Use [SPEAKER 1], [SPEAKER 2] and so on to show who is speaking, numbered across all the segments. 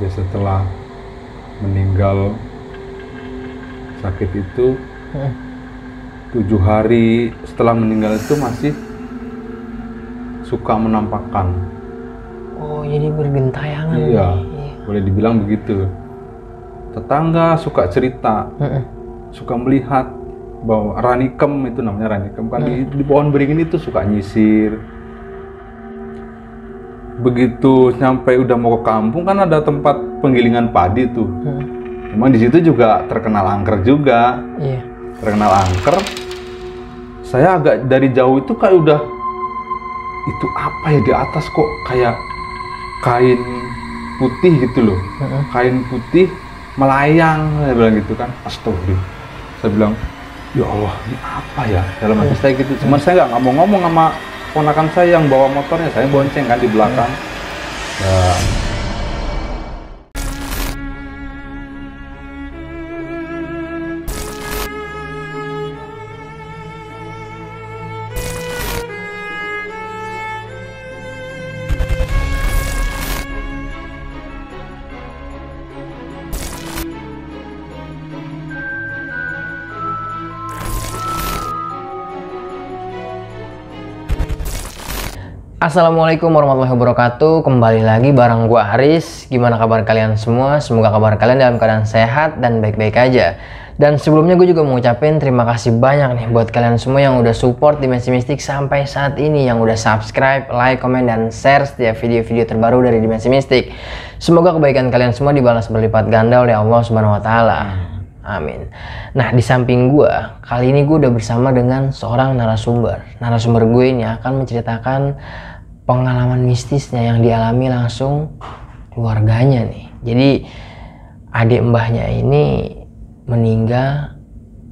[SPEAKER 1] Dia setelah meninggal sakit itu 7 hari setelah meninggal itu masih suka menampakkan.
[SPEAKER 2] Oh, jadi bergentayangan.
[SPEAKER 1] Iya, boleh dibilang begitu. Tetangga suka cerita, suka melihat bahwa ranikem, itu namanya ranikem kan, di pohon beringin itu suka nyisir. Begitu sampai udah mau ke kampung kan ada tempat penggilingan padi tuh. Emang di situ juga terkenal angker juga.
[SPEAKER 2] Iya.
[SPEAKER 1] Terkenal angker. Saya agak dari jauh itu kayak udah, itu apa ya di atas kok kayak kain putih gitu loh. Kain putih melayang, saya bilang gitu kan. Astagfirullah. Saya bilang, ya Allah, ini apa ya? Dalam hati saya gitu. Cuman saya nggak ngomong sama ponakan saya yang bawa motornya, saya bonceng kan di belakang. Ya.
[SPEAKER 2] Assalamualaikum warahmatullahi wabarakatuh. Kembali lagi bareng gua Haris. Gimana kabar kalian semua? Semoga kabar kalian dalam keadaan sehat dan baik-baik aja. Dan sebelumnya gue juga mau ngucapin terima kasih banyak nih buat kalian semua yang udah support Dimensi Mistik sampai saat ini, yang udah subscribe, like, komen, dan share setiap video-video terbaru dari Dimensi Mistik. Semoga kebaikan kalian semua dibalas berlipat ganda oleh Allah Subhanahu wa taala. Amin. Nah, di samping gue, kali ini gue udah bersama dengan seorang narasumber. Narasumber gue ini akan menceritakan pengalaman mistisnya yang dialami langsung keluarganya nih. Jadi adik mbahnya ini meninggal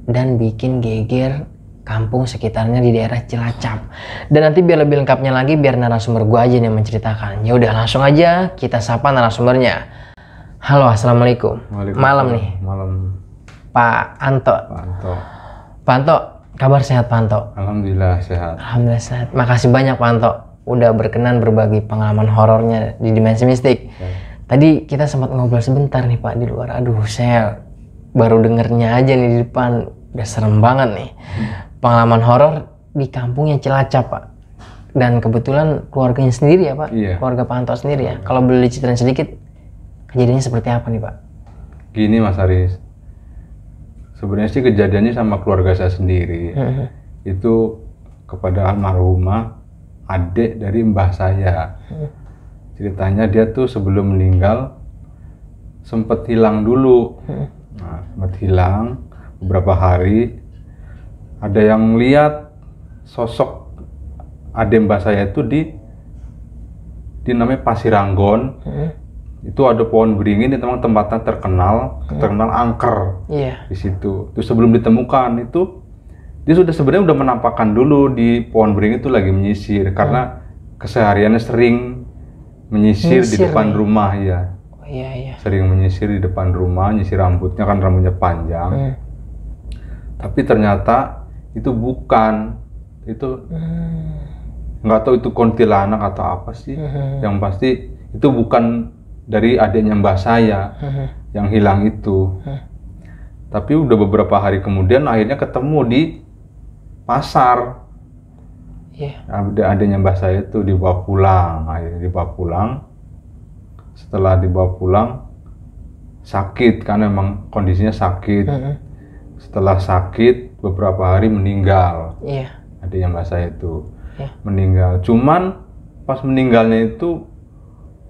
[SPEAKER 2] dan bikin geger kampung sekitarnya di daerah Cilacap. Dan nanti biar lebih lengkapnya lagi, biar narasumber gue aja nih yang menceritakan. Ya udah, langsung aja kita sapa narasumbernya. Halo, assalamualaikum. Malam nih.
[SPEAKER 1] Malam.
[SPEAKER 2] Pak Anto.
[SPEAKER 1] Pak Anto.
[SPEAKER 2] Pak Anto, kabar sehat Pak Anto?
[SPEAKER 1] Alhamdulillah sehat.
[SPEAKER 2] Alhamdulillah sehat. Makasih banyak Pak Anto udah berkenan berbagi pengalaman horornya di Dimensi Mistik. Tadi kita sempat ngobrol sebentar nih Pak di luar. Aduh, saya baru dengernya aja nih di depan. Udah serem banget nih. Pengalaman horor di kampungnya Cilacap Pak. Dan kebetulan keluarganya sendiri ya Pak?
[SPEAKER 1] Iya.
[SPEAKER 2] Keluarga Pak Anto sendiri ya? Kalau boleh diceritain sedikit, kejadiannya seperti apa nih Pak?
[SPEAKER 1] Gini Mas Haris, sebenarnya sih kejadiannya sama keluarga saya sendiri. Itu kepada almarhumah adik dari mbah saya. Ceritanya dia tuh sebelum meninggal sempet hilang dulu. Nah, sempet hilang beberapa hari. Ada yang lihat sosok adik mbah saya itu di namanya Pasiranggon. Itu ada pohon beringin, itu memang tempatnya terkenal angker. Di situ. Terus sebelum ditemukan itu dia sebenarnya udah menampakkan dulu di pohon beringin itu lagi menyisir karena kesehariannya sering menyisir di depan rumah ya. Sering menyisir di depan rumah, nyisir rambutnya kan rambutnya panjang. Tapi ternyata itu bukan, itu nggak tahu itu kuntilanak atau apa sih. Yang pasti itu bukan dari adiknya mbah saya yang hilang itu. Tapi udah beberapa hari kemudian akhirnya ketemu di pasar. Adiknya mbah saya itu dibawa pulang, akhirnya dibawa pulang. Setelah dibawa pulang sakit kan, memang kondisinya sakit. Setelah sakit beberapa hari meninggal. Adiknya mbah saya itu meninggal. Cuman pas meninggalnya itu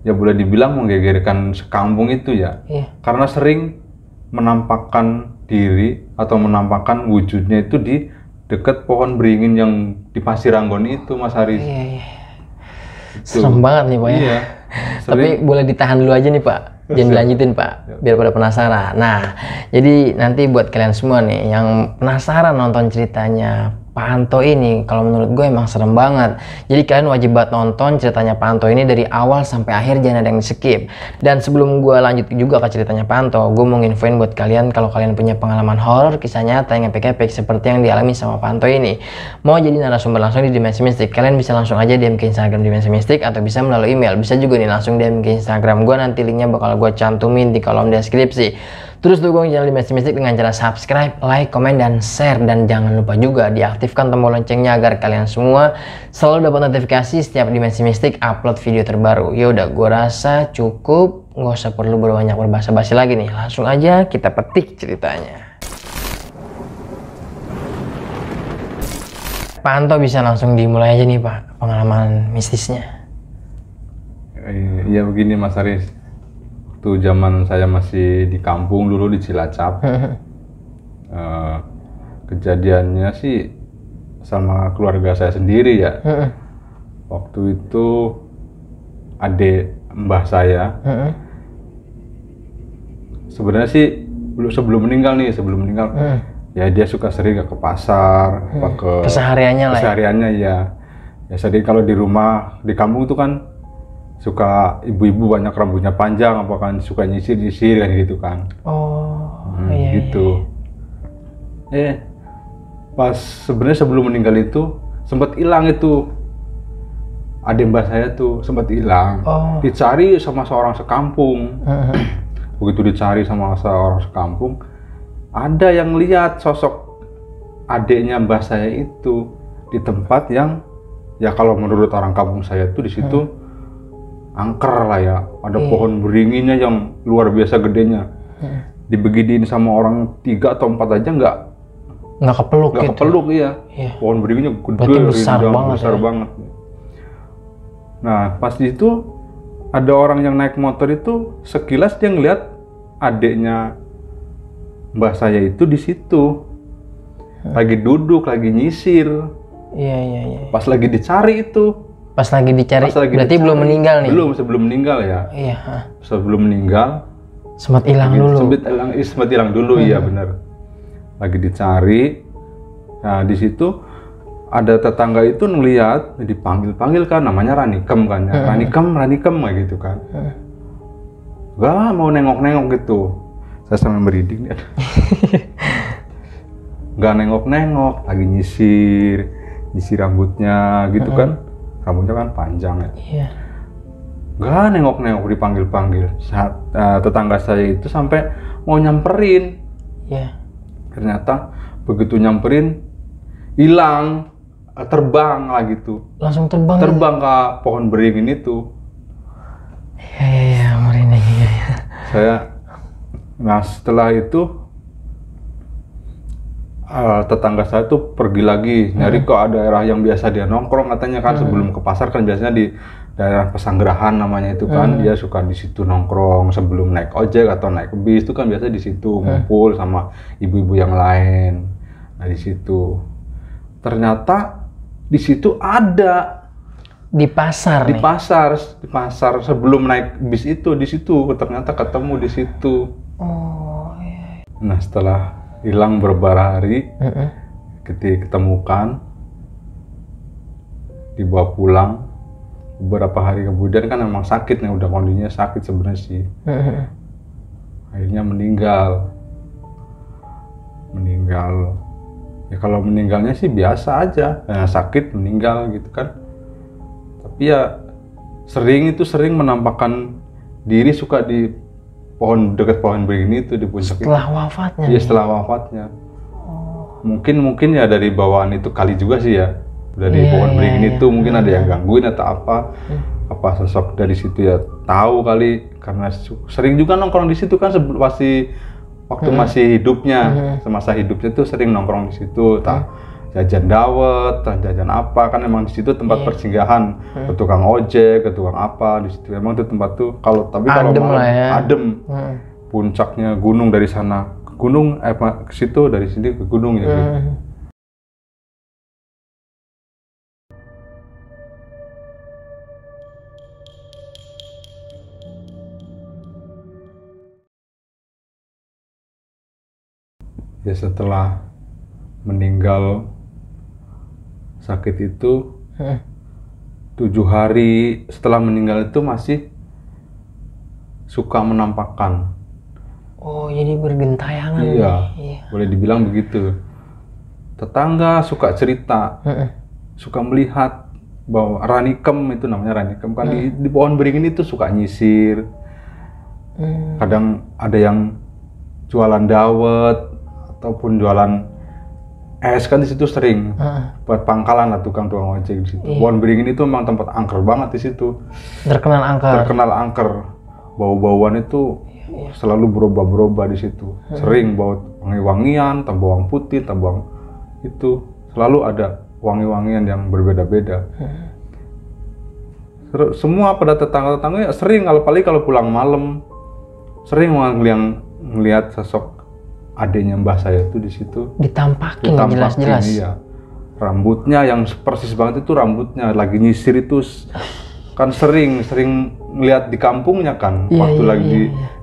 [SPEAKER 1] ya boleh dibilang menggegerkan sekampung itu ya. Karena sering menampakkan diri atau menampakkan wujudnya itu di dekat pohon beringin yang di Pasiranggon itu Mas Haris.
[SPEAKER 2] Serem banget nih Pak ya.
[SPEAKER 1] Iya.
[SPEAKER 2] Tapi boleh ditahan dulu aja nih Pak. Jangan dilanjutin Pak, biar pada penasaran. Nah, jadi nanti buat kalian semua nih yang penasaran nonton ceritanya Pak Pak Anto ini, kalau menurut gue emang serem banget. Jadi kalian wajib banget nonton ceritanya Pak Anto ini dari awal sampai akhir, jangan ada yang di skip. Dan sebelum gue lanjut juga ke ceritanya Pak Anto, gue mau nginfoin buat kalian kalau kalian punya pengalaman horor, kisah nyata yang epic-epic seperti yang dialami sama Pak Anto ini, mau jadi narasumber langsung di Dimensi Mistik, kalian bisa langsung aja DM ke Instagram Dimensi Mistik atau bisa melalui email. Bisa juga nih langsung DM ke Instagram gue, nanti linknya bakal gue cantumin di kolom deskripsi. Terus dukung channel Dimensi Mistik dengan cara subscribe, like, komen, dan share. Dan jangan lupa juga diaktifkan tombol loncengnya agar kalian semua selalu dapat notifikasi setiap Dimensi Mistik upload video terbaru. Yaudah, gue rasa cukup, nggak usah perlu berbanyak berbahasa-basi lagi nih. Langsung aja kita petik ceritanya. Pak Anto, bisa langsung dimulai aja nih Pak, pengalaman mistisnya.
[SPEAKER 1] Iya begini Mas Haris. Waktu zaman saya masih di kampung dulu di Cilacap, kejadiannya sih sama keluarga saya sendiri ya. Waktu itu adik mbah saya, sebenarnya sih sebelum meninggal ya dia suka sering ke pasar, ke kesehariannya ya. Ya sering kalau di rumah di kampung itu kan suka ibu-ibu banyak rambutnya panjang, apa kan suka nyisir-nyisir kan gitu kan.
[SPEAKER 2] Iya,
[SPEAKER 1] gitu. Iya. Pas sebenarnya sebelum meninggal itu sempat hilang itu. Adik mbak saya tuh sempat hilang. Dicari sama seorang sekampung. Begitu dicari sama seorang sekampung, ada yang lihat sosok adiknya mbah saya itu di tempat yang ya kalau menurut orang kampung saya tuh di situ angker lah ya, ada pohon beringinnya yang luar biasa gedenya. Dibeginiin sama orang 3 atau 4 aja nggak kepeluk iya. Pohon beringinnya gede,
[SPEAKER 2] besar
[SPEAKER 1] banget. Nah pas itu ada orang yang naik motor itu sekilas dia ngeliat adiknya mbah saya itu di situ lagi duduk, lagi nyisir.
[SPEAKER 2] Iya.
[SPEAKER 1] Pas lagi dicari itu.
[SPEAKER 2] Pas lagi dicari, berarti belum meninggal nih?
[SPEAKER 1] Belum, sebelum meninggal ya.
[SPEAKER 2] Iya.
[SPEAKER 1] Sebelum meninggal.
[SPEAKER 2] Sempat hilang dulu.
[SPEAKER 1] Sempat hilang dulu, iya benar. Lagi dicari. Nah di situ ada tetangga itu ngelihat, dipanggil kan, namanya Ranikem kan ya. Ranikem kayak gitu kan. Gak mau nengok-nengok gitu. Saya sampai merinding nih. Gak nengok-nengok, lagi nyisir rambutnya gitu kan. Rambutnya kan panjang ya.
[SPEAKER 2] Iya.
[SPEAKER 1] Gak nengok-nengok, dipanggil-panggil. Tetangga saya itu sampai mau nyamperin.
[SPEAKER 2] Iya.
[SPEAKER 1] Ternyata begitu nyamperin hilang, terbang lah gitu.
[SPEAKER 2] Langsung terbang.
[SPEAKER 1] Terbang ke pohon beringin itu.
[SPEAKER 2] Iya, merinding ya.
[SPEAKER 1] Nah setelah itu tetangga saya tuh pergi lagi nyari ke daerah yang biasa dia nongkrong katanya kan. Sebelum ke pasar kan biasanya di daerah Pesanggerahan namanya itu kan. Dia suka di situ nongkrong sebelum naik ojek atau naik bis itu kan biasa di situ ngumpul sama ibu-ibu yang lain. Nah di situ ternyata di situ ada
[SPEAKER 2] di pasar
[SPEAKER 1] pasar sebelum naik bis itu, di situ ternyata ketemu di situ.
[SPEAKER 2] Iya.
[SPEAKER 1] Nah setelah hilang beberapa hari, ketika ditemukan, dibawa pulang. Beberapa hari kemudian kan emang sakit nih, udah kondisinya sakit sebenarnya sih. Akhirnya meninggal. Ya kalau meninggalnya sih biasa aja, sakit meninggal gitu kan. Tapi ya sering menampakkan diri, suka di dekat pohon beringin itu di puncak.
[SPEAKER 2] Setelah wafatnya?
[SPEAKER 1] Iya setelah wafatnya. Mungkin ya dari bawaan itu kali juga sih ya. Dari pohon beringin itu mungkin ada yang gangguin atau apa. Apa sosok dari situ ya tahu kali, karena sering juga nongkrong di situ kan waktu masih hidupnya. Semasa hidupnya tuh sering nongkrong di situ. Jajan dawet, jajan apa kan, emang di situ tempat persinggahan ke tukang ojek, ke tukang apa, di situ emang itu tempat tuh kalau
[SPEAKER 2] adem
[SPEAKER 1] malam
[SPEAKER 2] ya.
[SPEAKER 1] Adem. Puncaknya gunung, dari sana ke gunung, ke situ, dari sini ke gunung ya. Ya setelah meninggal sakit itu 7 hari setelah meninggal itu masih suka menampakkan.
[SPEAKER 2] Oh, jadi bergentayangan.
[SPEAKER 1] Iya, boleh dibilang begitu. Tetangga suka cerita, suka melihat bahwa ranikem itu namanya ranikem kan di pohon beringin itu suka nyisir. Kadang ada yang jualan dawet ataupun jualan es kan di situ sering. Buat pangkalan lah tukang-tukang ojek di situ. Pohon beringin itu memang tempat angker banget di situ.
[SPEAKER 2] Terkenal angker.
[SPEAKER 1] Terkenal angker. Bau-bauan itu selalu berubah-berubah di situ. Sering bau wangi-wangian, tambah bawang putih, tambah itu selalu ada wangi-wangian yang berbeda-beda. Semua pada tetangga-tetangga sering, apalagi kalau pulang malam, sering ngelihat sosok adiknya mbah saya itu di situ.
[SPEAKER 2] Ditampakin jelas-jelas.
[SPEAKER 1] Iya. Rambutnya yang persis banget itu rambutnya lagi nyisir itu kan sering ngelihat di kampungnya kan, waktu lagi di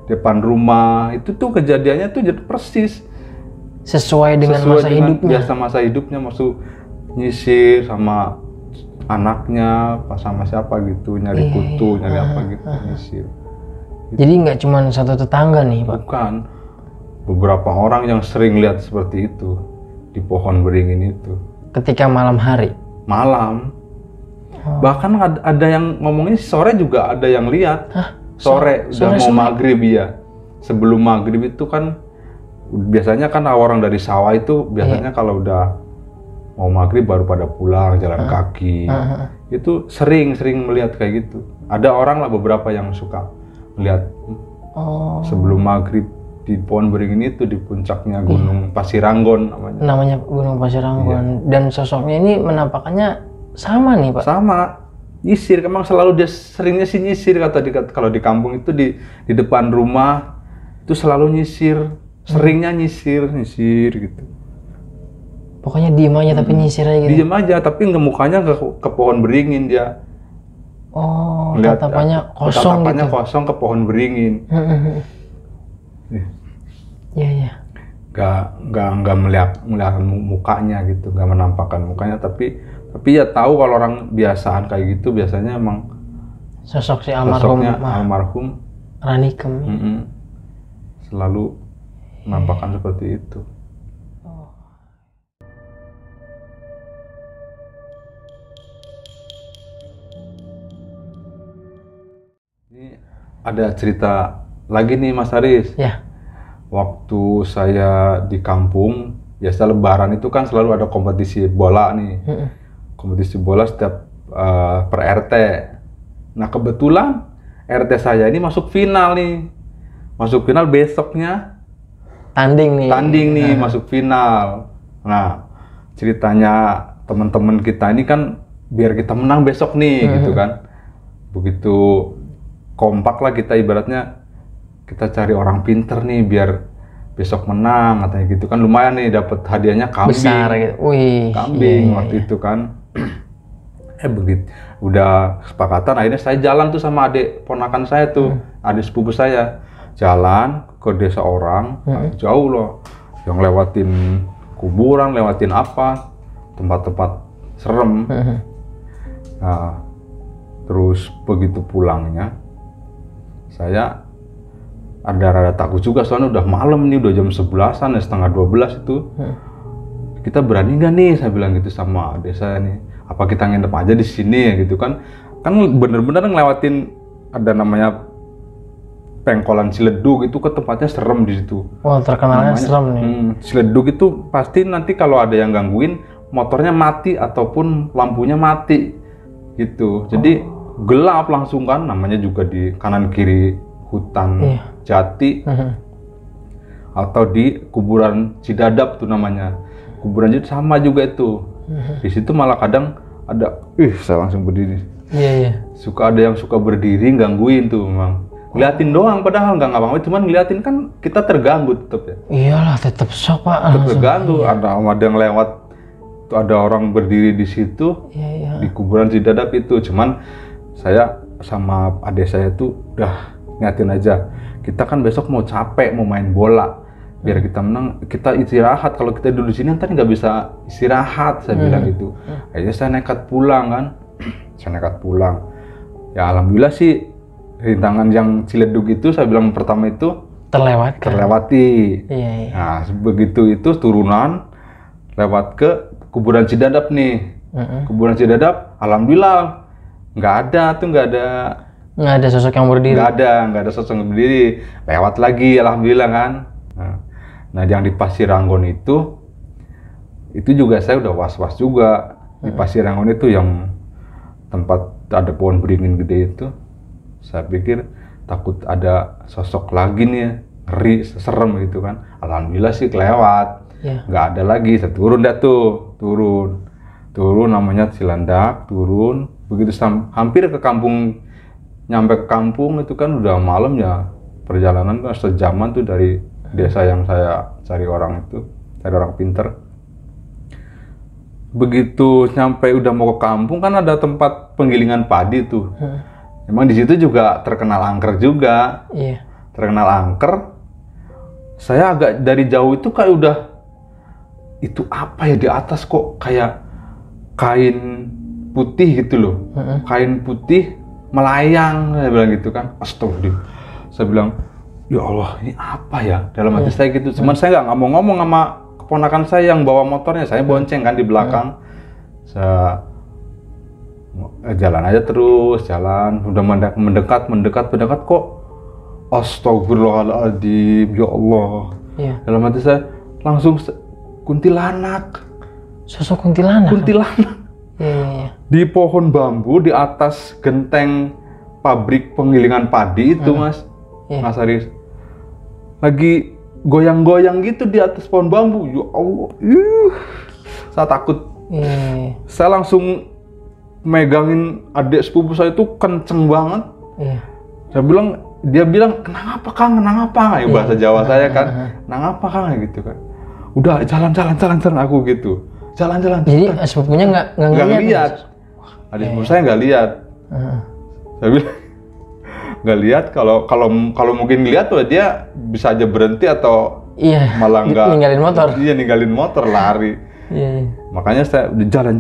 [SPEAKER 1] depan rumah itu tuh kejadiannya tuh jadi persis
[SPEAKER 2] sesuai dengan
[SPEAKER 1] masa hidupnya masuk nyisir sama anaknya pas sama siapa gitu nyari kutu nyari apa gitu nyisir.
[SPEAKER 2] Jadi nggak cuma satu tetangga nih Pak?
[SPEAKER 1] Bukan, beberapa orang yang sering lihat seperti itu di pohon beringin itu.
[SPEAKER 2] Ketika malam hari?
[SPEAKER 1] Malam. Bahkan ada yang ngomongnya sore juga ada yang lihat. Sore udah mau maghrib ya. Sebelum maghrib itu kan biasanya kan orang dari sawah itu biasanya kalau udah mau maghrib baru pada pulang jalan kaki. Itu sering melihat kayak gitu. Ada orang lah beberapa yang suka melihat sebelum maghrib di pohon beringin itu di puncaknya Gunung Pasiranggon namanya.
[SPEAKER 2] Namanya Gunung Pasiranggon. Dan sosoknya ini menampakannya sama nih Pak? Sama,
[SPEAKER 1] nyisir. Emang selalu dia seringnya sih nyisir kalau di kampung itu di depan rumah itu selalu nyisir, seringnya nyisir gitu.
[SPEAKER 2] Pokoknya diem aja tapi nyisir aja gitu?
[SPEAKER 1] Diem aja tapi mukanya ke pohon beringin dia.
[SPEAKER 2] Oh, tatapannya kosong gitu?
[SPEAKER 1] Kosong ke pohon beringin.
[SPEAKER 2] Iya.
[SPEAKER 1] Nggak melihat mukanya gitu, nggak menampakkan mukanya tapi ya tahu kalau orang biasaan kayak gitu biasanya emang
[SPEAKER 2] sosok si almarhum Ranikem
[SPEAKER 1] selalu menampakkan seperti itu. Ini ada cerita lagi nih Mas Haris.
[SPEAKER 2] Ya.
[SPEAKER 1] Waktu saya di kampung biasa Lebaran itu kan selalu ada kompetisi bola nih. Kompetisi bola setiap per RT. Nah kebetulan RT saya ini masuk final nih. Masuk final besoknya.
[SPEAKER 2] Tanding nih
[SPEAKER 1] masuk final. Nah ceritanya teman-teman kita ini kan biar kita menang besok nih gitu kan. Begitu kompak lah kita ibaratnya kita cari orang pinter nih biar besok menang katanya gitu kan lumayan nih dapat hadiahnya kambing.
[SPEAKER 2] Besar gitu. Wih.
[SPEAKER 1] Kambing waktu itu kan. Begitu udah kesepakatan akhirnya saya jalan tuh sama adik ponakan saya tuh, adik sepupu saya. Jalan ke desa orang, jauh loh. Yang lewatin kuburan, lewatin apa, tempat-tempat serem. Nah, terus begitu pulangnya saya ada rada takut juga soalnya udah malam nih, udah jam 11-an ya, setengah 12 itu. Kita berani nggak nih, saya bilang gitu sama adik saya nih. Apa kita nginep aja di sini ya gitu kan? Kan bener-bener ngelewatin ada namanya Pengkolan Ciledug itu ke tempatnya serem di situ.
[SPEAKER 2] Wah, terkenalnya serem nih.
[SPEAKER 1] Ciledug itu pasti nanti kalau ada yang gangguin motornya mati ataupun lampunya mati gitu. Jadi gelap langsung kan, namanya juga di kanan kiri hutan jati. Atau di kuburan Cidadap tuh namanya. Kuburan itu sama juga itu. Di situ malah kadang ada, saya langsung berdiri.
[SPEAKER 2] Iya.
[SPEAKER 1] Suka ada yang suka berdiri gangguin tuh memang. Ngeliatin doang padahal nggak ngapa-ngapain, cuman ngeliatin kan kita terganggu tetap ya.
[SPEAKER 2] Iyalah, tetap shock Pak.
[SPEAKER 1] Tetap terganggu. Ada yang lewat, tuh ada orang berdiri di situ.
[SPEAKER 2] Iya.
[SPEAKER 1] Di kuburan Cidadap itu. Cuman saya sama adik saya tuh udah ngeliatin aja. Kita kan besok mau capek, mau main bola. biar kita menang, kita istirahat. Kalau kita duduk di sini ntar nggak bisa istirahat, saya bilang gitu. Akhirnya saya nekat pulang kan. Saya nekat pulang. Ya alhamdulillah sih rintangan yang Ciledug itu saya bilang pertama itu terlewati.
[SPEAKER 2] Iya, iya.
[SPEAKER 1] Nah begitu itu turunan lewat ke kuburan Cidadap nih. Kuburan Cidadap, alhamdulillah nggak ada
[SPEAKER 2] sosok yang berdiri.
[SPEAKER 1] Nggak ada sosok yang berdiri. Lewat lagi, alhamdulillah kan. Nah yang di Pasiranggon itu juga saya udah was-was juga. Di Pasiranggon itu yang tempat ada pohon beringin gede itu, saya pikir takut ada sosok lagi nih, ngeri, serem gitu kan. Alhamdulillah sih kelewat, nggak ada lagi. Saya turun dah tuh, turun namanya Cilandak, turun. Begitu hampir ke kampung, nyampe ke kampung itu kan udah malam ya. Perjalanan kan sejaman tuh dari desa yang saya cari orang pinter. Begitu nyampe udah mau ke kampung kan ada tempat penggilingan padi tuh. Emang di situ juga terkenal angker juga.
[SPEAKER 2] Iya.
[SPEAKER 1] Terkenal angker. Saya agak dari jauh itu kayak udah, itu apa ya di atas kok kayak kain putih gitu loh. Kain putih melayang, saya bilang gitu kan. Astagfirullah. Saya bilang, ya Allah ini apa ya? Dalam hati saya gitu. Cuman saya nggak ngomong sama keponakan saya yang bawa motornya, saya bonceng kan di belakang. Saya jalan aja terus, udah mendekat kok. Astagfirullahaladzim, ya Allah.
[SPEAKER 2] Iya.
[SPEAKER 1] Dalam hati saya langsung kuntilanak.
[SPEAKER 2] Sosok kuntilanak?
[SPEAKER 1] Kuntilanak.
[SPEAKER 2] Iya.
[SPEAKER 1] Di pohon bambu di atas genteng pabrik penggilingan padi itu, Mas. Mas Haris. Lagi goyang-goyang gitu di atas pohon bambu. Ya Allah. Saya takut. Saya langsung megangin adik sepupu saya itu kenceng banget. Dia bilang, kenapa Kang? Ya bahasa Jawa saya kan. Kenapa Kang? Gitu kan. Udah jalan aku gitu. Jalan.
[SPEAKER 2] Jadi sepupunya nggak
[SPEAKER 1] lihat. Adik sepupu saya nggak lihat. Saya bilang nggak lihat. Kalau mungkin lihat tuh dia bisa aja berhenti atau malah nggak
[SPEAKER 2] ninggalin motor.
[SPEAKER 1] Iya, ninggalin motor lari. Makanya saya udah jalan.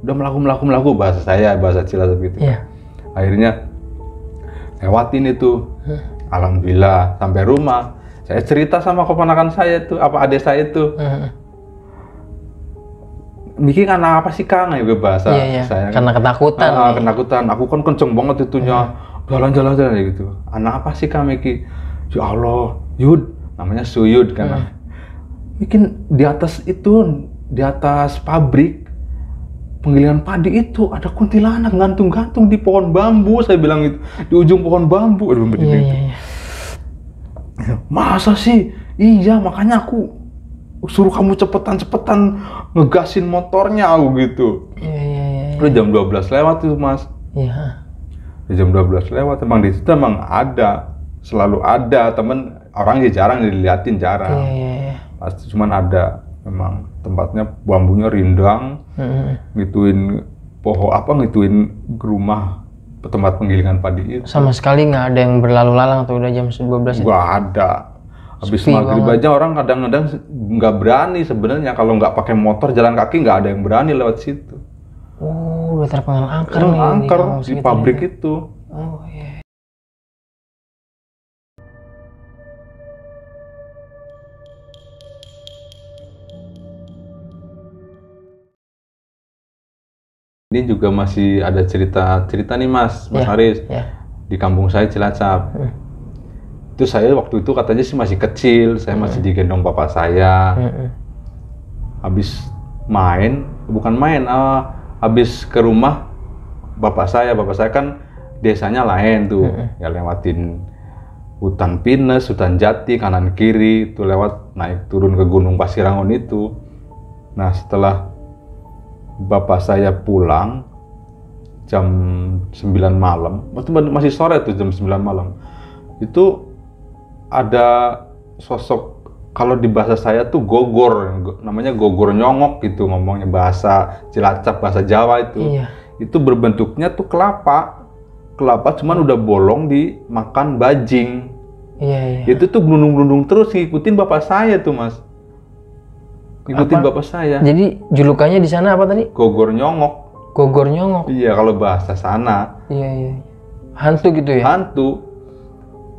[SPEAKER 1] Udah melaku bahasa Cilacap gitu. Akhirnya lewatin itu. Alhamdulillah sampai rumah. Saya cerita sama keponakan saya itu, adik saya itu. Miki karena apa sih Kang? Ya bahasa saya.
[SPEAKER 2] Karena ketakutan.
[SPEAKER 1] Ketakutan. Aku kan kenceng banget itunya. Jalan gitu. Anak apa sih Kang Miki? Ya Allah, Yud. Namanya Suyud kan. Mungkin di atas pabrik penggilingan padi itu ada kuntilanak gantung di pohon bambu. Saya bilang itu di ujung pohon bambu. Masa sih? Iya, makanya aku suruh kamu cepetan ngegasin motornya aku gitu. Udah jam 12 lewat tuh, Mas. Jam 12 lewat, emang di situ emang selalu ada temen, orang jarang diliatin, jarang. Pasti cuman ada, memang tempatnya bambunya rindang, ngituin rumah tempat penggilingan padi itu.
[SPEAKER 2] Sama sekali nggak ada yang berlalu lalang tuh udah jam 12
[SPEAKER 1] Nggak ada. Habis maghrib aja orang kadang-kadang nggak berani sebenarnya, kalau nggak pakai motor jalan kaki nggak ada yang berani lewat situ.
[SPEAKER 2] Oh, udah terkenal angker nih.
[SPEAKER 1] Angker di pabrik itu.
[SPEAKER 2] Oh iya.
[SPEAKER 1] Ini juga masih ada cerita nih Mas Haris. Di kampung saya Cilacap. Itu saya waktu itu katanya sih masih kecil, saya masih digendong bapak saya. Habis habis ke rumah bapak saya kan desanya lain tuh, ya lewatin hutan pinus, hutan jati kanan kiri, itu lewat naik turun ke Gunung Pasiranggon itu. Nah setelah bapak saya pulang jam 9 malam, masih sore tuh jam 9 malam, itu ada sosok, kalau di bahasa saya tuh gogor, namanya gogor nyongok gitu ngomongnya, bahasa Cilacap, bahasa Jawa itu. Itu berbentuknya tuh kelapa cuman udah bolong dimakan bajing.
[SPEAKER 2] Iya.
[SPEAKER 1] Itu tuh gelundung-gelundung terus ngikutin bapak saya tuh mas. Ngikutin bapak saya.
[SPEAKER 2] Jadi julukannya di sana apa tadi?
[SPEAKER 1] Gogor nyongok.
[SPEAKER 2] Gogor nyongok.
[SPEAKER 1] Iya kalau bahasa sana.
[SPEAKER 2] Iya. Hantu gitu ya?
[SPEAKER 1] Hantu.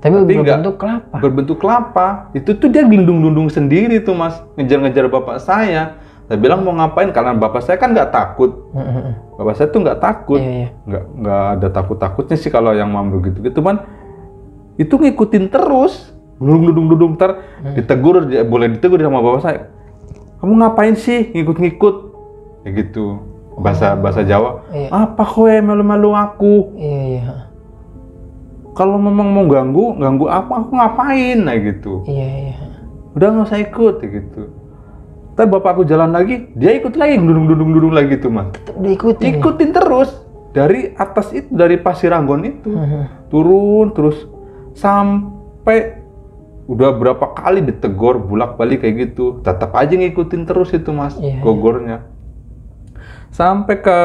[SPEAKER 2] Tapi berbentuk kelapa.
[SPEAKER 1] Berbentuk kelapa. Itu tuh dia gelundung-gelundung sendiri tuh mas. Ngejar-ngejar bapak saya. Saya bilang mau ngapain, karena bapak saya kan nggak takut. Bapak saya tuh nggak takut.
[SPEAKER 2] Iya.
[SPEAKER 1] Nggak ada takut-takutnya sih kalau yang mau begitu-gitu. Cuman itu ngikutin terus. Gelundung-gelundung ntar ditegur, boleh ditegur sama bapak saya. Kamu ngapain sih ngikut-ngikut? Kayak gitu. Bahasa Jawa.
[SPEAKER 2] Iya.
[SPEAKER 1] Apa kowe malu-malu aku?
[SPEAKER 2] Iya.
[SPEAKER 1] Kalau memang mau ganggu apa, aku ngapain? Nah gitu.
[SPEAKER 2] Iya.
[SPEAKER 1] Udah nggak usah ikut, gitu. Ntar bapak aku jalan lagi, dia ikut lagi, dudung lagi tuh mas.
[SPEAKER 2] Tetap diikutin.
[SPEAKER 1] Ikutin terus dari atas itu, dari Pasir Anggon itu, turun terus sampai udah berapa kali ditegur bolak-balik kayak gitu, tetap aja ngikutin terus itu mas, gogornya. Sampai ke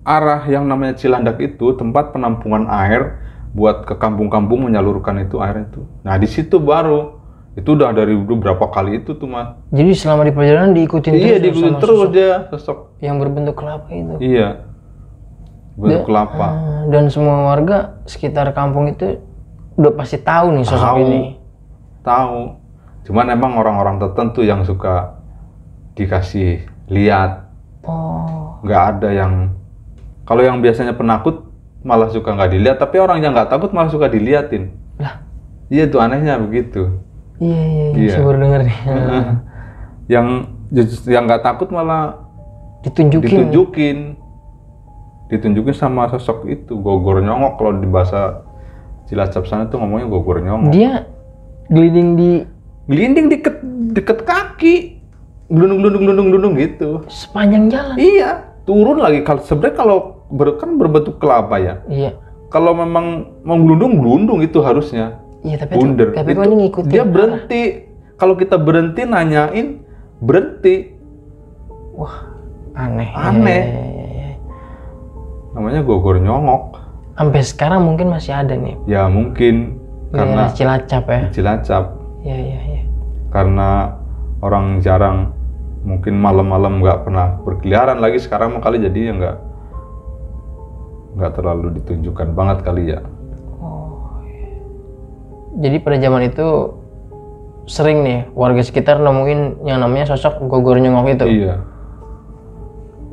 [SPEAKER 1] arah yang namanya Cilandak itu, tempat penampungan air buat ke kampung-kampung menyalurkan itu air itu. Nah di situ baru. Itu udah dari berapa kali itu tuh mas.
[SPEAKER 2] Jadi selama di perjalanan diikutin terus?
[SPEAKER 1] Iya diikutin terus dia sosok.
[SPEAKER 2] Yang berbentuk kelapa itu?
[SPEAKER 1] Iya. Berbentuk kelapa.
[SPEAKER 2] Dan semua warga sekitar kampung itu udah pasti tahu nih sosok ini?
[SPEAKER 1] Tahu. Cuman emang orang-orang tertentu yang suka dikasih lihat. Nggak ada yang... Kalau yang biasanya penakut malah suka nggak dilihat. Tapi orang yang nggak takut malah suka diliatin. Lah? Iya tuh anehnya begitu.
[SPEAKER 2] Iya. Saya baru denger nih.
[SPEAKER 1] Yang nggak takut malah ditunjukin sama sosok itu, Gogor Nyongok. Kalau di bahasa Cilacap sana tuh ngomongnya Gogor Nyongok.
[SPEAKER 2] Dia gelinding
[SPEAKER 1] deket kaki, gelundung gitu.
[SPEAKER 2] Sepanjang jalan.
[SPEAKER 1] Iya, turun lagi. Sebenarnya kalau kan berbentuk kelapa ya.
[SPEAKER 2] Iya.
[SPEAKER 1] Kalau memang mau gelundung itu harusnya.
[SPEAKER 2] Iya, tapi
[SPEAKER 1] itu
[SPEAKER 2] ini ngikutin.
[SPEAKER 1] Dia berhenti. Kalau kita berhenti nanyain, berhenti.
[SPEAKER 2] Wah, aneh.
[SPEAKER 1] Iya. Namanya Gogor Nyongok.
[SPEAKER 2] Sampai sekarang mungkin masih ada nih.
[SPEAKER 1] Ya mungkin karena
[SPEAKER 2] Cilacap ya.
[SPEAKER 1] Cilacap.
[SPEAKER 2] Iya.
[SPEAKER 1] Karena orang jarang, mungkin malam-malam nggak pernah berkeliaran lagi sekarang kali, jadi ya nggak terlalu ditunjukkan banget kali ya.
[SPEAKER 2] Jadi pada zaman itu sering nih warga sekitar nemuin yang namanya sosok Gogor Nyongok itu.
[SPEAKER 1] Iya.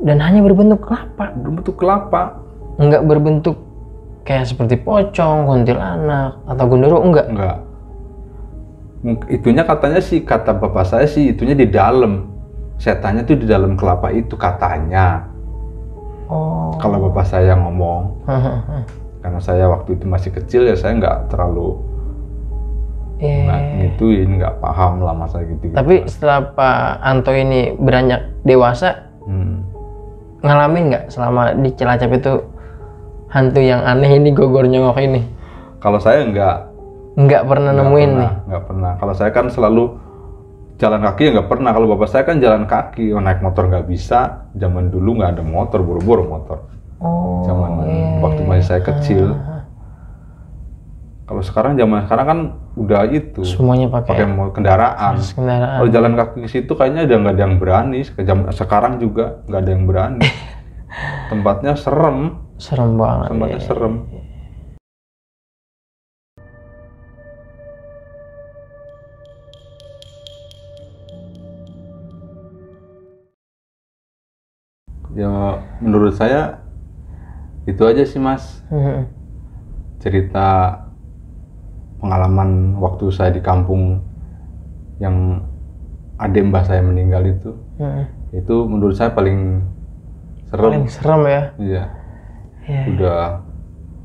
[SPEAKER 2] Dan hanya berbentuk kelapa.
[SPEAKER 1] Berbentuk kelapa.
[SPEAKER 2] Enggak berbentuk kayak seperti pocong, kuntilanak, atau gundurwo, enggak?
[SPEAKER 1] Enggak. Itunya katanya sih, kata bapak saya sih, itunya di dalam. Setannya tuh di dalam kelapa itu katanya. Kalau bapak saya ngomong. Karena saya waktu itu masih kecil ya, saya nggak terlalu ngituin, nggak paham lah masa gitu.
[SPEAKER 2] Tapi setelah Pak Anto ini beranjak dewasa, ngalamin nggak selama di Cilacap itu hantu yang aneh ini, Gogor Nyongok ini?
[SPEAKER 1] Kalau saya nggak
[SPEAKER 2] pernah nemuin nih.
[SPEAKER 1] Nggak pernah. Kalau saya kan selalu jalan kaki ya nggak pernah. Kalau bapak saya kan jalan kaki, naik motor nggak bisa. Zaman dulu nggak ada motor, buru-buru motor. Zaman waktu masih saya kecil. Kalau zaman sekarang kan udah itu.
[SPEAKER 2] Semuanya pakai
[SPEAKER 1] kendaraan. Kalau jalan kaki ke situ kayaknya udah nggak ada yang berani. Sekarang juga nggak ada yang berani. Tempatnya serem.
[SPEAKER 2] Serem banget.
[SPEAKER 1] Tempatnya serem. Ya menurut saya itu aja sih mas. Cerita pengalaman waktu saya di kampung yang adik mbah saya meninggal itu. Itu menurut saya paling serem.
[SPEAKER 2] Paling serem ya?
[SPEAKER 1] Iya. Udah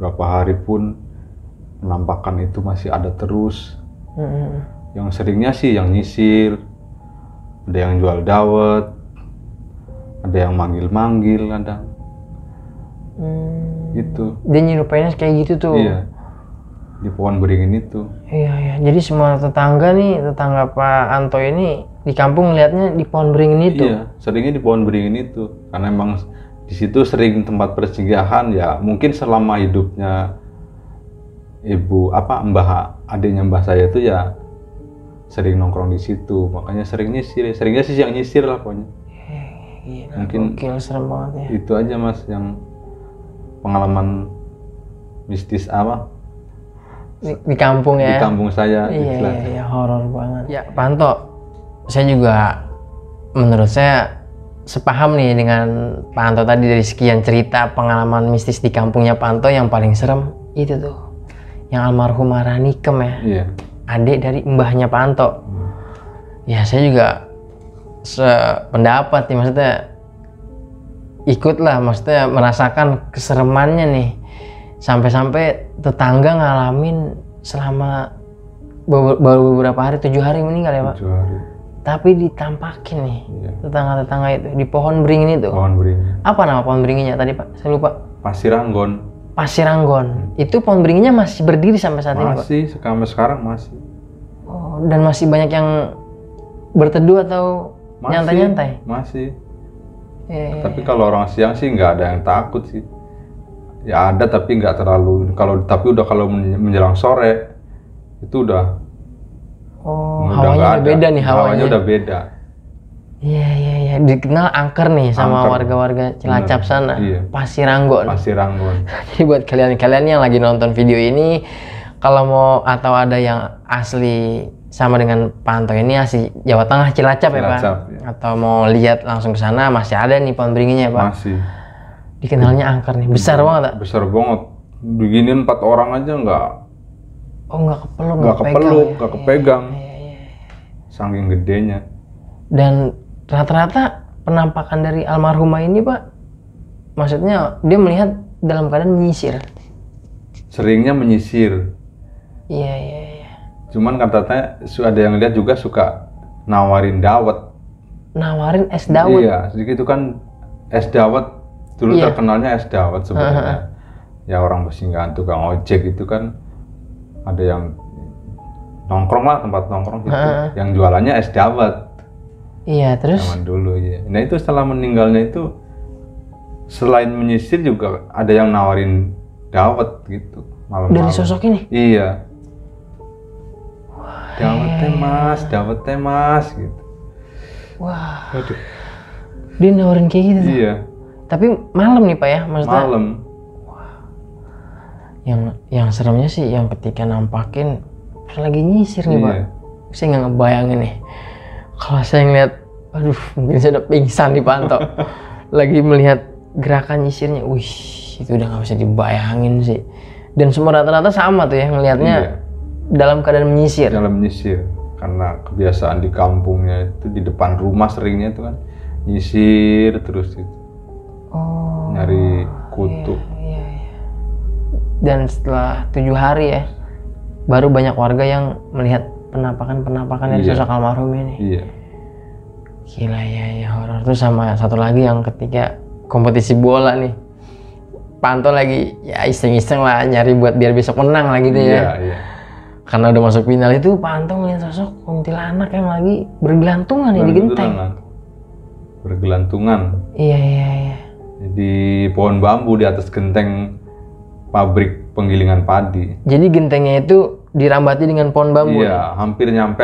[SPEAKER 1] berapa hari pun penampakan itu masih ada terus. Yang seringnya sih yang nyisir, ada yang jual dawet, ada yang manggil-manggil kadang. Gitu.
[SPEAKER 2] Dia nyerupainnya kayak gitu tuh.
[SPEAKER 1] Iya. Di pohon beringin itu.
[SPEAKER 2] Iya. Jadi semua tetangga Pak Anto ini di kampung lihatnya di pohon beringin itu.
[SPEAKER 1] Iya, seringnya di pohon beringin itu. Karena emang di situ sering tempat persinggahan ya. Mungkin selama hidupnya adiknya mbah saya itu ya sering nongkrong di situ, makanya seringnya sih yang nyisir lah pokoknya.
[SPEAKER 2] Gila,
[SPEAKER 1] Mungkin
[SPEAKER 2] gokil, serem banget ya.
[SPEAKER 1] itu aja mas yang pengalaman mistis
[SPEAKER 2] Di kampung ya.
[SPEAKER 1] di kampung saya.
[SPEAKER 2] Iya, horor banget. Ya, Pak Anto, saya juga menurut saya sepaham nih dengan Pak Anto tadi. Dari sekian cerita pengalaman mistis di kampungnya Pak Anto, yang paling serem itu tuh yang almarhum Ranikem ya.
[SPEAKER 1] Iya.
[SPEAKER 2] Adik dari mbahnya Pak Anto. Ya, saya juga sependapat nih, maksudnya ikutlah, maksudnya merasakan keseremannya nih. Sampai-sampai tetangga ngalamin selama baru beberapa hari, 7 hari meninggal ya Pak.
[SPEAKER 1] 7 hari.
[SPEAKER 2] Tapi ditampakin nih,
[SPEAKER 1] Iya.
[SPEAKER 2] tetangga-tetangga itu di pohon beringin itu.
[SPEAKER 1] Pohon beringin.
[SPEAKER 2] Apa nama pohon beringinnya tadi Pak? Saya lupa.
[SPEAKER 1] Pasir Anggon.
[SPEAKER 2] Pasir Anggon. Itu pohon beringinnya masih berdiri sampai saat ini Pak?
[SPEAKER 1] Masih, sampai sekarang masih.
[SPEAKER 2] Oh, dan masih banyak yang berteduh atau nyantai-nyantai?
[SPEAKER 1] Masih.
[SPEAKER 2] Iya.
[SPEAKER 1] Tapi kalau orang siang sih nggak ada yang takut sih. Ya ada tapi nggak terlalu. Kalau menjelang sore itu udah.
[SPEAKER 2] Hawanya udah beda nih
[SPEAKER 1] Hawanya udah beda.
[SPEAKER 2] Iya. Dikenal angker nih sama
[SPEAKER 1] Angker.
[SPEAKER 2] warga-warga Cilacap sana.
[SPEAKER 1] Iya.
[SPEAKER 2] Pasir Anggon.
[SPEAKER 1] Pasir Anggon.
[SPEAKER 2] Jadi buat kalian-kalian yang lagi nonton video ini, kalau mau atau ada yang asli sama dengan Pak Anto ini, asli Jawa Tengah, Cilacap ya Pak?
[SPEAKER 1] Ya.
[SPEAKER 2] Atau mau lihat langsung ke sana, masih ada nih pohon beringinnya ya Pak?
[SPEAKER 1] Masih.
[SPEAKER 2] Dikenalnya angker nih, besar banget tak?
[SPEAKER 1] Besar banget. Beginian 4 orang aja nggak
[SPEAKER 2] Kepeluk,
[SPEAKER 1] nggak kepegang. Saking gedenya.
[SPEAKER 2] Dan rata-rata penampakan dari almarhumah ini Pak, maksudnya dia melihat dalam keadaan menyisir.
[SPEAKER 1] Seringnya menyisir.
[SPEAKER 2] Iya.
[SPEAKER 1] Cuman katanya ada yang lihat juga suka nawarin dawet.
[SPEAKER 2] Nawarin es dawet?
[SPEAKER 1] Iya, sedikit itu kan es dawet. Dulu terkenalnya es dawet sebenarnya. Ya orang Besinggahan, tukang ojek itu kan ada yang nongkrong lah, tempat nongkrong gitu. Yang jualannya es dawet.
[SPEAKER 2] Iya, terus?
[SPEAKER 1] Zaman dulu ya. Nah itu setelah meninggalnya itu, selain menyisir juga ada yang nawarin dawet gitu. Malam-malam.
[SPEAKER 2] Dari sosok ini?
[SPEAKER 1] Iya. Dawet teh mas gitu.
[SPEAKER 2] Wah.
[SPEAKER 1] Aduh.
[SPEAKER 2] Dia nawarin kayak gitu?
[SPEAKER 1] Iya.
[SPEAKER 2] Tapi malam nih Pak ya, maksudnya?
[SPEAKER 1] Malam.
[SPEAKER 2] Yang seremnya sih yang ketika nampakin pas lagi nyisir nih Pak. Saya nggak ngebayangin nih. Kalau saya ngeliat, aduh mungkin saya udah pingsan nih Pak Anto. Lagi melihat gerakan nyisirnya, wih itu udah nggak bisa dibayangin sih. Dan semua rata-rata sama tuh ya ngelihatnya dalam keadaan menyisir.
[SPEAKER 1] Dalam menyisir, karena kebiasaan di kampungnya itu di depan rumah seringnya itu kan nyisir terus gitu. Nyari kutu.
[SPEAKER 2] Iya. Dan setelah 7 hari ya, baru banyak warga yang melihat penampakan dari sosok almarhum ini.
[SPEAKER 1] Iya.
[SPEAKER 2] Gila ya horor. Tuh sama satu lagi yang ketika kompetisi bola nih, Pak Anto lagi ya iseng-iseng lah nyari buat biar besok menang lah gitu ya.
[SPEAKER 1] Iya.
[SPEAKER 2] Karena udah masuk final itu, Pak Anto ngeliat sosok kuntilanak yang lagi bergelantungan nih di genteng.
[SPEAKER 1] Bergelantungan.
[SPEAKER 2] Iya.
[SPEAKER 1] Di pohon bambu di atas genteng pabrik penggilingan padi.
[SPEAKER 2] Jadi gentengnya itu dirambati dengan pohon bambu.
[SPEAKER 1] Iya, hampir nyampe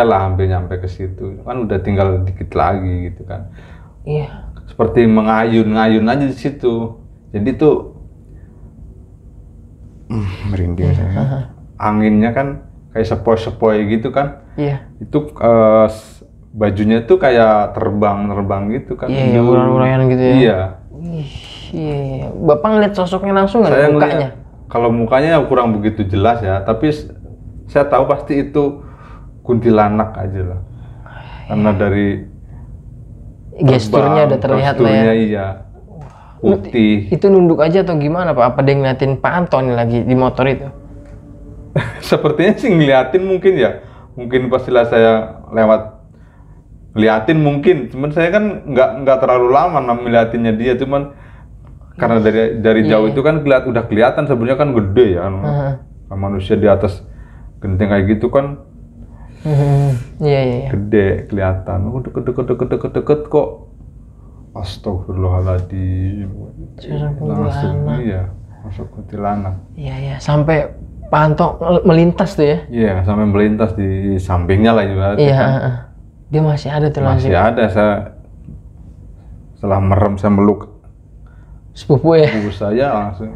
[SPEAKER 1] ke situ. Kan udah tinggal dikit lagi gitu kan.
[SPEAKER 2] Iya.
[SPEAKER 1] Seperti mengayun-ngayun aja di situ. Jadi tuh merinding saya. Anginnya kan kayak sepoi-sepoi gitu kan.
[SPEAKER 2] Iya.
[SPEAKER 1] Itu bajunya tuh kayak terbang gitu kan.
[SPEAKER 2] Iya, uran-urayan gitu ya.
[SPEAKER 1] Iya.
[SPEAKER 2] Iya. Bapak ngeliat sosoknya langsung nggak?
[SPEAKER 1] Saya
[SPEAKER 2] mukanya?
[SPEAKER 1] Kalau mukanya kurang begitu jelas ya, tapi saya tahu pasti itu kuntilanak aja lah. Karena dari
[SPEAKER 2] gesturnya udah terlihat lah ya.
[SPEAKER 1] Iya. Putih.
[SPEAKER 2] Itu nunduk aja atau gimana Pak? Apa dia ngeliatin Pak Anto nih lagi di motor itu?
[SPEAKER 1] Sepertinya sih ngeliatin mungkin ya. Mungkin pastilah saya lewat ngeliatin mungkin. Cuman saya kan nggak terlalu lama ngeliatinnya dia. Cuman karena dari jauh itu kan udah kelihatan sebenarnya kan gede ya. Manusia di atas genteng kayak gitu kan.
[SPEAKER 2] Iya.
[SPEAKER 1] Gede kelihatan. Deket kok. Astagfirullahaladzim. Langsung masuk kuntilanak.
[SPEAKER 2] Iya. Sampai Pak Anto melintas tuh ya?
[SPEAKER 1] Iya, sampai melintas di sampingnya lah juga.
[SPEAKER 2] Iya,
[SPEAKER 1] Kan.
[SPEAKER 2] dia masih ada tuh
[SPEAKER 1] Masih ada, setelah merem saya meluk
[SPEAKER 2] sepupu ya.
[SPEAKER 1] sepupu saya langsung.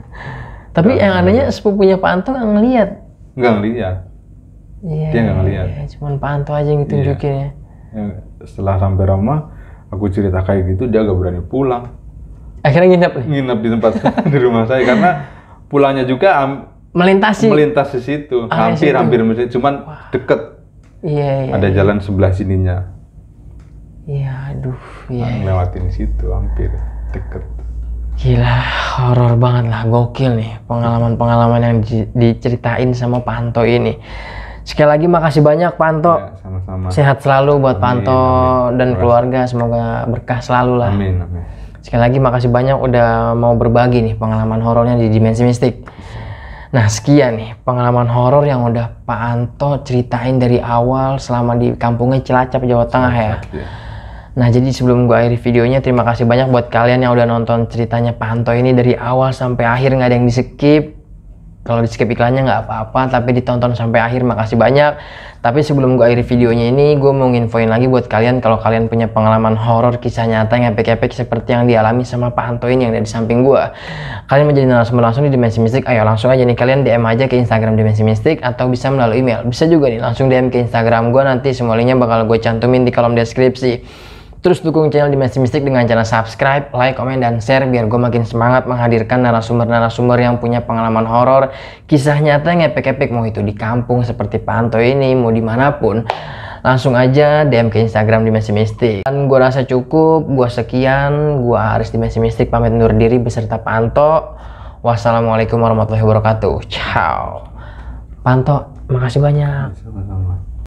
[SPEAKER 2] Tapi yang anehnya sepupunya Pak Anto nggak ngeliat.
[SPEAKER 1] Nggak ngeliat.
[SPEAKER 2] Iya.
[SPEAKER 1] Dia nggak ngeliat.
[SPEAKER 2] Cuman Pak Anto aja yang ditunjukin ya.
[SPEAKER 1] Setelah sampai rumah, aku cerita kayak gitu, dia gak berani pulang.
[SPEAKER 2] Akhirnya nginep nih.
[SPEAKER 1] Nginep di tempat di rumah saya karena pulangnya juga melintas di situ, hampir masjid, cuman deket.
[SPEAKER 2] Iya.
[SPEAKER 1] Ada jalan sebelah sininya.
[SPEAKER 2] Iya, aduh. Iya.
[SPEAKER 1] Ngelewatin situ, hampir deket.
[SPEAKER 2] Gila, horor banget lah, gokil nih pengalaman-pengalaman yang diceritain sama Pak Anto ini. Sekali lagi makasih banyak Pak Anto.
[SPEAKER 1] Ya, sama-sama.
[SPEAKER 2] Sehat selalu buat Pak Anto dan keluarga, semoga berkah selalu lah.
[SPEAKER 1] Amin.
[SPEAKER 2] Sekali lagi makasih banyak udah mau berbagi nih pengalaman horornya di Dimensi Mistik. Nah, sekian nih pengalaman horor yang udah Pak Anto ceritain dari awal selama di kampungnya Cilacap, Jawa Tengah ya. Nah, jadi sebelum gue akhiri videonya, terima kasih banyak buat kalian yang udah nonton ceritanya Pak Anto ini dari awal sampai akhir, nggak ada yang di skip. Kalau di skip iklannya nggak apa-apa, tapi ditonton sampai akhir, makasih banyak. Tapi sebelum gue akhiri videonya ini, gue mau nginfoin lagi buat kalian kalau kalian punya pengalaman horor kisah nyata yang epic-epic seperti yang dialami sama Pak Anto ini yang ada di samping gue. Kalian menjadi narasumber langsung di Dimensi Mistik, ayo langsung aja nih kalian DM aja ke Instagram Dimensi Mistik atau bisa melalui email. Bisa juga nih langsung DM ke Instagram gue, nanti semua linknya bakal gue cantumin di kolom deskripsi. Terus dukung channel Dimensi Mistik dengan cara subscribe, like, komen, dan share biar gue makin semangat menghadirkan narasumber-narasumber yang punya pengalaman horor, kisah nyata yang epic-epic, mau itu di kampung seperti Pak Anto ini, mau dimanapun. Langsung aja DM ke Instagram Dimensi Mistik. Dan gue rasa cukup, gue sekian, gue Aris Dimensi Mistik pamit undur diri beserta Pak Anto. Wassalamualaikum warahmatullahi wabarakatuh. Ciao. Pak Anto, makasih banyak.
[SPEAKER 1] Sama-sama.